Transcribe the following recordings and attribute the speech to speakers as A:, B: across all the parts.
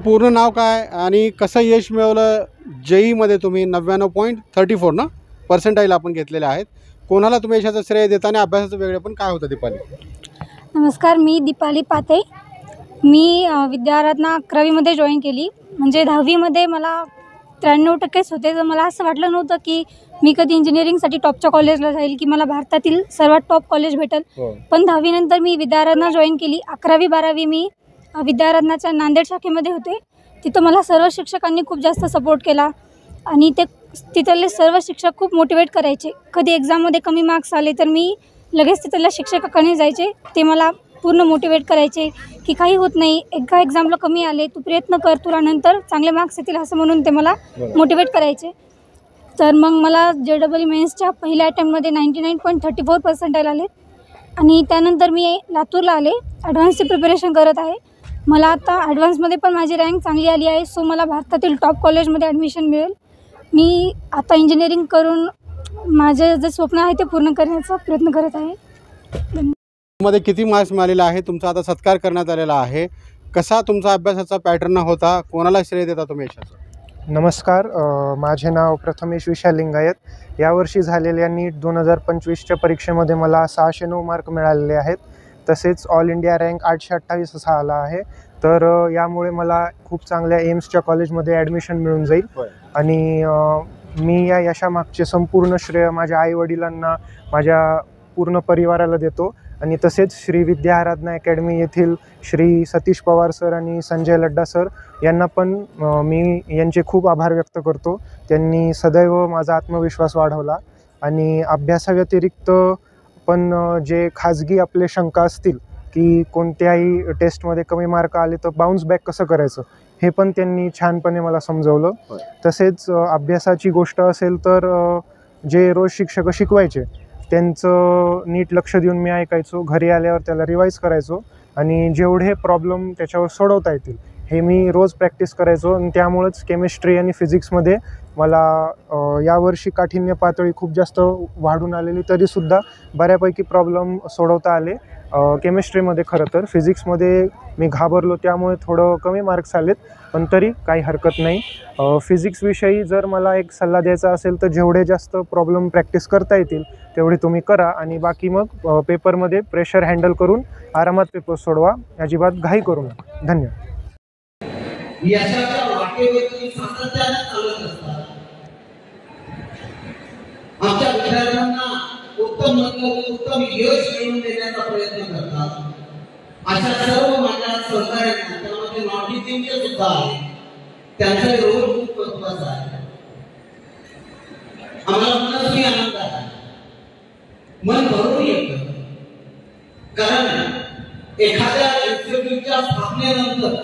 A: पूर्ण नाव काय आणि कसं यश मिळवलं? जेईमध्ये तुम्ही 99.34 ना पर्सेंटाईल आपण घेतलेले आहेत. कोणाला तुम्ही यशाचं श्रेय देता आणि अभ्यासाचं वेगळे पण काय होतं दीपाली?
B: नमस्कार, मी दीपाली पाते. मी विद्यारत्ना 11वीमध्ये जॉईन केली. म्हणजे 10वीमध्ये मला 93% होते. तर मला असं वाटलं नव्हतं की मी कधी इंजिनिअरिंगसाठी टॉपच्या कॉलेजला जाईल, की मला भारतातील सर्वात टॉप कॉलेज भेटेल. पण 10वीनंतर मी विद्यारत्ना जॉईन केली. 11वी 12वी मी विद्यारत्नाच्या नांदेड शाखेमध्ये होते. तिथं मला सर्व शिक्षकांनी खूप जास्त सपोर्ट केला आणि तिथले सर्व शिक्षक खूप मोटिवेट करायचे. कधी एक्झाममध्ये कमी मार्क्स आले तर मी लगेच तिथल्या शिक्षकाकडे जायचे. ते मला पूर्ण मोटिवेट करायचे की काही होत नाही, एका एक्झामला कमी आले, तू प्रयत्न कर, तुला नंतर चांगले मार्क्स येतील, असं म्हणून ते मला मोटिवेट करायचे. तर मग मला JEE मेन्सच्या पहिल्या अटेम्प्टमध्ये 99.34 पर्सेंटाईल आले आणि त्यानंतर मी लातूरला आले. ॲडव्हान्सची प्रिपरेशन करत आहे. मला आता ॲडव्हान्समध्ये पण माझी रँक चांगली आली आहे. सो मला भारतातील टॉप कॉलेजमध्ये ॲडमिशन मिळेल. मी आता इंजिनिअरिंग करून माझे जे स्वप्न आहे ते पूर्ण करण्याचा प्रयत्न करत आहे.
A: मध्ये किती मार्क्स मिळालेले आहे? तुमचा आता सत्कार करण्यात आलेला आहे. कसा तुमचा अभ्यासाचा पॅटर्न होता? कोणाला श्रेय देता तुम्ही यशाचं?
C: नमस्कार, माझे नाव प्रथमेश विशाल लिंगायत. यावर्षी झालेल्या नीट 2025च्या परीक्षेमध्ये मला 609 मार्क मिळालेले आहेत. तसेच ऑल इंडिया रँक 828 असा आला आहे. तर यामुळे मला खूप चांगल्या एम्सच्या कॉलेजमध्ये ॲडमिशन मिळून जाईल. आणि मी या यशामागचे संपूर्ण श्रेय माझ्या आईवडिलांना, माझ्या पूर्ण परिवाराला देतो. आणि तसेच श्री विद्या आराधना अकॅडमी येथील श्री सतीश पवार सर आणि संजय लड्डा सर यांना पण मी यांचे खूप आभार व्यक्त करतो. त्यांनी सदैव माझा आत्मविश्वास वाढवला. आणि अभ्यासाव्यतिरिक्त पण जे खाजगी आपले शंका असतील की कोणत्याही टेस्टमध्ये कमी मार्क आले तर बाउन्स बॅक कसं करायचं, हे पण त्यांनी छानपणे मला समजवलं. तसेच अभ्यासाची गोष्ट असेल तर जे रोज शिक्षक शिकवायचे त्यांचं नीट लक्ष देऊन मी ऐकायचो. घरी आल्यावर त्याला रिवाईज करायचो आणि जेवढे प्रॉब्लेम त्याच्यावर सोडवता येतील हे मी रोज प्रॅक्टिस करायचो. आणि त्यामुळंच केमिस्ट्री आणि फिजिक्समध्ये मला यावर्षी काठिण्य पातळी खूप जास्त वाढून आलेली, तरीसुद्धा बऱ्यापैकी प्रॉब्लेम सोडवता आले. केमिस्ट्रीमध्ये खरं तर, फिजिक्समध्ये मी घाबरलो त्यामुळे थोडं कमी मार्क्स आलेत, पण तरी काही हरकत नाही. फिजिक्सविषयी जर मला एक सल्ला द्यायचा असेल तर जेवढे जास्त प्रॉब्लेम प्रॅक्टिस करता येतील तेवढे तुम्ही करा आणि बाकी मग पेपरमध्ये प्रेशर हँडल करून आरामात पेपर सोडवा. अजिबात घाई करू नका. धन्यवाद.
D: यशाच्या वाटेवरती सातत्याने चालत असतात. आमच्या विद्यार्थ्यांना उत्तम उत्तम यश मिळवून देण्याचा प्रयत्न करतात. अशा सर्व माझ्या सहकार्यांना, त्यामध्ये नॉटिचिंगचे सुद्धा आहे, त्यांचा रोल खूप महत्वाचा आहे. आम्हाला मनस्वी आनंद आहे, मन भरून येतं. कारण एखाद्या इन्स्टिट्यूटच्या स्थापनेनंतर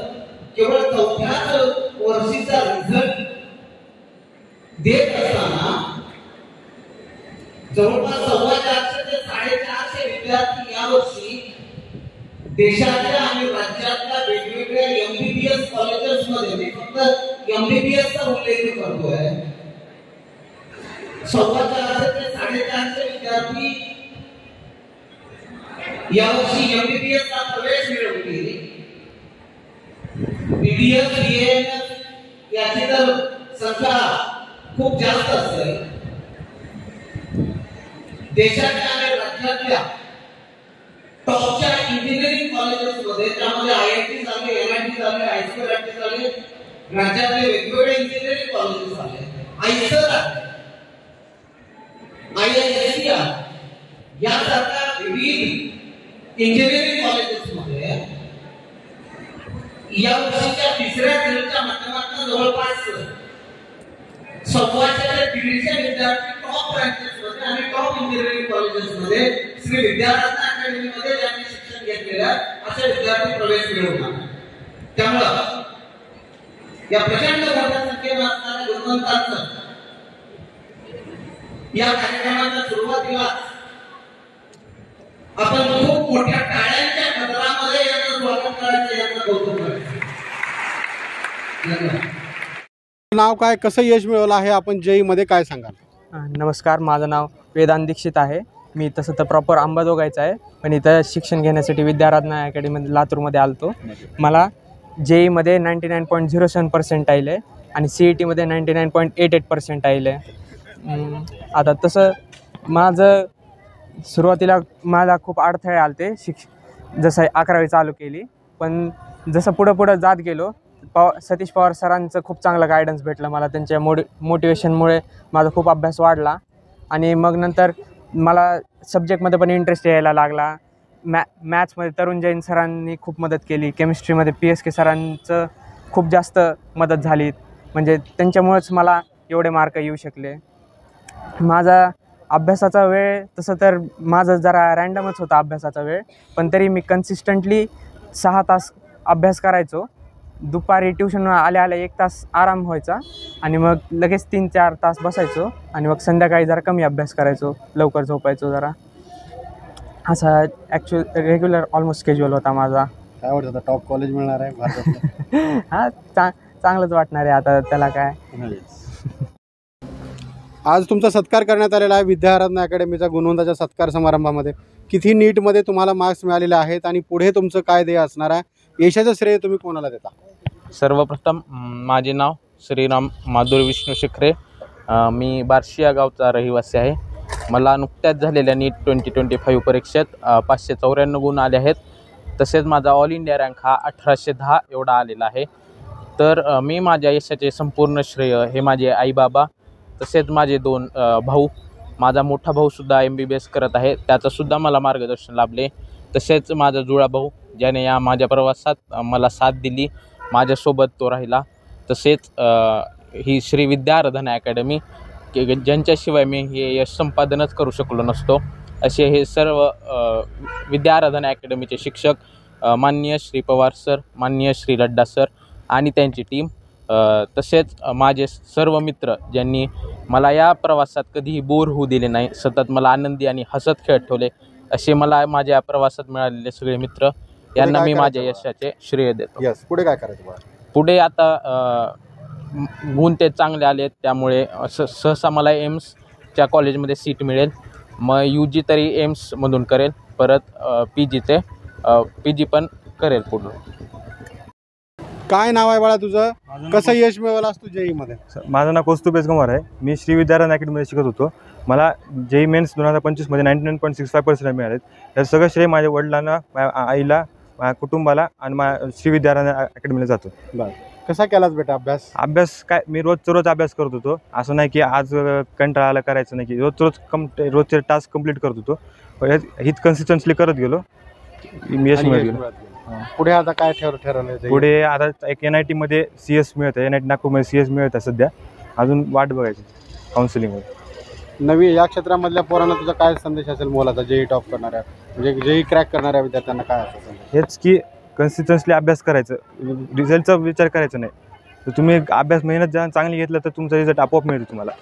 D: केवळ 4थ्याच वर्षीचा रिझल्ट देत असताना जवळपास 450 ते 450 विद्यार्थी यावर्षी देशातल्या आणि राज्यातल्या वेगवेगळ्या MBBS कॉलेजेसमध्ये, मी फक्त MBBSचा उल्लेख करतोय, 450 ते 450 विद्यार्थी यावर्षी MBBSचा प्रवेश मिळवतील. BDS, BAMS याची तर संख्या खूप जास्त असेल. देशाच्या आणि राज्यातल्या टॉपच्या इंजिनिअरिंग कॉलेजेसमध्ये, त्यामध्ये IIT झाले, MIT झाले, ISRT झाले, राज्यातले वेगवेगळे इंजिनिअरिंग कॉलेजेस आले, IISER आहे, IISc यासारख्या विविध इंजिनिअरिंग कॉलेजेसमध्ये या वर्षीच्या तिसऱ्या सेलच्या माध्यमातून जवळपास 100 ते 150 विद्यार्थी टॉप ब्रँचेसमध्ये आणि टॉप इंजिनिअरिंग कॉलेजेसमध्ये श्री विद्यारत्ना अकॅडमीमध्ये ज्यांनी शिक्षण घेतलेल्या असे विद्यार्थी प्रवेश मिळवणार. त्यामुळं या प्रचंड मोठ्या संख्येने असणाऱ्या गुणवंतांचं या कार्यक्रमाच्या सुरुवातीला आपण खूप मोठ्या टाळ्यांच्या गजरामध्ये याचं स्वागत करायचं, याचं कौतुक करायचं.
A: नाव काय, कसं यश मिळवलं आहे आपण जेईमध्ये, काय सांगाल?
E: नमस्कार, माझं नाव वेदांत दीक्षित आहे. मी तसं तर प्रॉपर अंबाजोगाईचा आहे, पण इथं शिक्षण घेण्यासाठी विद्याराधना अकॅडमीमध्ये लातूरमध्ये आलतो. मला JEEमध्ये 99.07% आहे आणि CETमध्ये 99.88% आहे. आता तसं माझं सुरुवातीला मला खूप अडथळे आले जसं 11वी चालू केली, पण जसं पुढं जात गेलो सतीश पवार सरांचं खूप चांगलं गायडन्स भेटलं मला. त्यांच्या मोटिवेशनमुळे माझा खूप अभ्यास वाढला आणि मग नंतर मला सब्जेक्टमध्ये पण इंटरेस्ट यायला लागला. मॅथ्समध्ये तरुण जैन सरांनी खूप मदत केली. केमिस्ट्रीमध्ये PSK सरांचं खूप जास्त मदत झाली, म्हणजे त्यांच्यामुळेच मला एवढे मार्क येऊ शकले. माझा अभ्यासाचा वेळ तसं तर माझं जरा रँडमच होता अभ्यासाचा वेळ, पण तरी मी कन्सिस्टंटली 6 तास अभ्यास करायचो. दुपारी ट्युशन आल्या 1 तास आराम व्हायचा आणि मग लगेच 3-4 तास बसायचो आणि मग संध्याकाळी जरा कमी अभ्यास करायचो, लवकर झोपायचो जरा. असा रेग्युलर ऑलमोस्ट स्केज्युअल होता माझा.
A: काय वाटतं आता टॉप कॉलेज मिळणार आहे भारतातलं?
E: हां, चांगलंच वाटणार आहे आता, त्याला काय.
A: आज तुमचा सत्कार करण्यात आलेला आहे विद्यारत्न अकॅडमीचा गुणवंताच्या सत्कार समारंभामध्ये. किती नीटमध्ये तुम्हाला मार्क्स मिळालेले आहेत आणि पुढे तुमचं काय ध्येय असणार आहे? यशाचं श्रेय तुम्ही कोणाला देता?
F: सर्वप्रथम माझे नाव श्रीराम माधुरी विष्णू शिखरे. मी बार्शी या गावचा रहिवासी आहे. मला नुकत्याच झालेल्या नीट 2025 परीक्षेत 594 गुण आले आहेत. तसेच माझा ऑल इंडिया रँक हा 1810 एवढा आलेला आहे. तर मी माझ्या यशाचे संपूर्ण श्रेय हे माझे आईबाबा तसेच माझे 2 भाऊ. माझा मोठा भाऊसुद्धा MBBS करत आहे, त्याचंसुद्धा मला मार्गदर्शन लाभले. तसेच माझा जुळा भाऊ ज्याने या माझ्या प्रवासात मला साथ दिली, माझ्यासोबत तो राहिला. तसेच ही श्री विद्यारधन अकॅडमी ज्यांच्याशिवाय मी हे यश संपादनच करू शकलो नसतो, असे हे सर्व विद्यारधन अकॅडमीचे शिक्षक माननीय श्री पवार सर, माननीय श्री लड्डा सर आणि त्यांची टीम. तसेच माझे सर्व मित्र ज्यांनी मला या प्रवासात कधीही बोर होऊ दिले नाही, सतत मला आनंदी आणि हसत खेळत ठेवले, असे मला माझ्या प्रवासात मिळालेले सगळे मित्र यांना मी माझ्या यशाचे श्रेय देतो.
A: पुढे काय करायचं?
F: पुढे आता गुण ते चांगले आले, त्यामुळे सहसा मला एम्सच्या कॉलेजमध्ये सीट मिळेल. मग UG तरी एम्समधून करेल, परत PG पण करेल पुढे.
A: काय नाव आहे बाळा तुझं? कसं यश मिळवलं असतो JEEमध्ये?
G: माझं नाव कौस्तुभ बेजगंवार आहे. मी श्री विद्यारत्न अकॅडमीमध्ये शिकत होतो. मला JEE मेन्स 2025मध्ये 99.65% मिळाले. याचं सगळं श्रेय माझ्या वडिलांना, माझ्या आईला, माझ्या कुटुंबाला आणि श्री विद्यारत्न अकॅडमीला जातो.
A: बरं, कसा केलास बेटा
G: अभ्यास? काय मी रोज अभ्यास करत होतो. असं नाही की आज कंटाळा करायचं नाही, की रोजचे टास्क कंप्लीट करत होतो. हीच कन्सिस्टन्सली करत गेलो, मी यश मिळत गेलो.
A: पुढे आता काय ठरवलं?
G: पुढे आता एक NITमध्ये CS मिळतं, NIT नागपूरमध्ये CS मिळतं सध्या. अजून वाट बघायची काउन्सिलिंगमध्ये.
A: नवी या क्षेत्रामधल्या पोरांना तुझा काय संदेश असेल मोलाचा, JEE टॉप करणाऱ्या म्हणजे JEE क्रॅक करणाऱ्या विद्यार्थ्यांना काय असेल?
G: हेच की कन्सिस्टन्सली अभ्यास करायचं, रिझल्टचा विचार करायचा नाही. तर तुम्ही अभ्यास मेहनत चांगली घेतलं तर तुमचा रिझल्ट आपोआप मिळतो तुम्हाला.